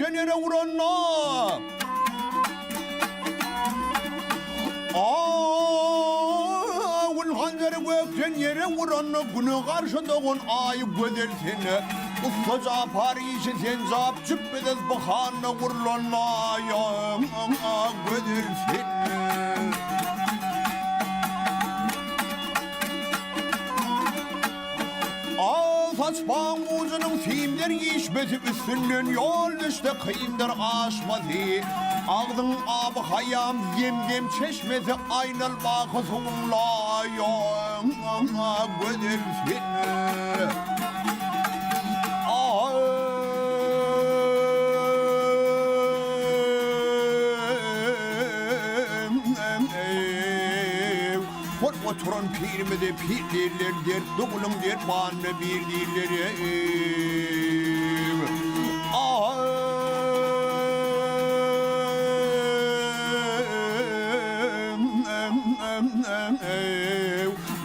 gökten yere vuranla. Ağın hanzarı gökten yere vuranla. Günün karşında kon ayı gödersin. Ustaca Paris'i sen zap çıkmedez bakanla vurulanla. Gödersin. Saçmağın uzunun filmler geçmesi üstünden yol işte kıyımdır aşmadı. Ağdın abı hayam yem çeşmesi aynal bakı sonla yana gödersin. Oturan pirime de pir derler der, doğulum der, bana bir derler.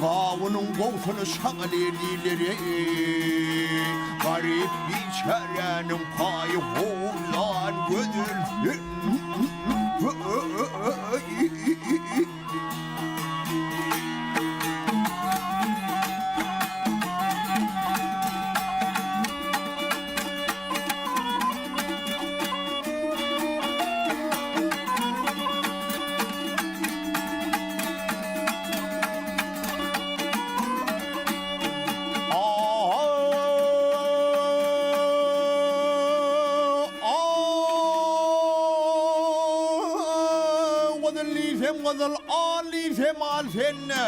Kavunun kovsunu şağı derler. Garip biçarenin payı oğlan gödürsün. Vazal Ali semal senne.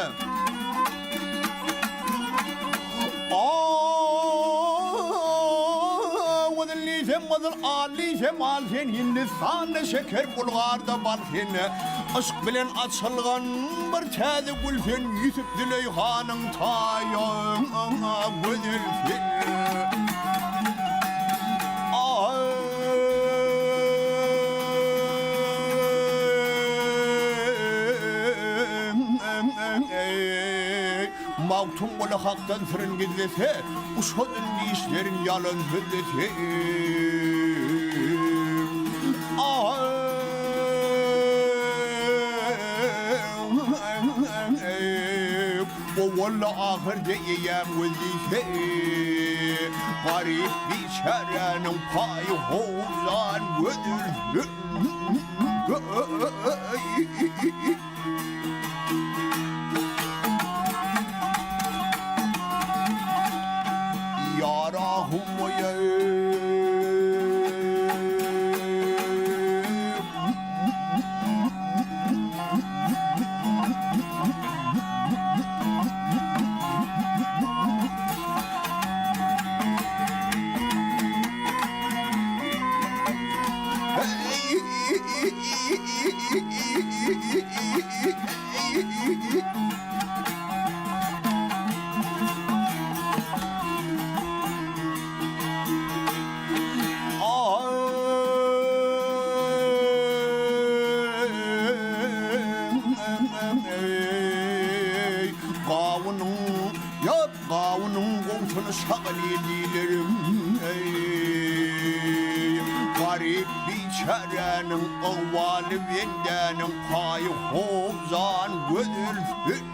Vazal Ali semal sen Hindistan'da şeker bulgarda bal senne. Aşk bilen açılgan bir çadı gül sen Yusuf Züleyha'nın tayağına göder senne. Mağtum ola haktan sırın gizlese, uşadın işlerin yalan söylese. O valla ahirde yiyem vaziyse. Garip biçarenin payı hovlan gödürsün. Yarahum ya. Kavunun kovsunu şakaledilerim. Garip biçarenin avvalı bendenin payı hovzan gödürsün.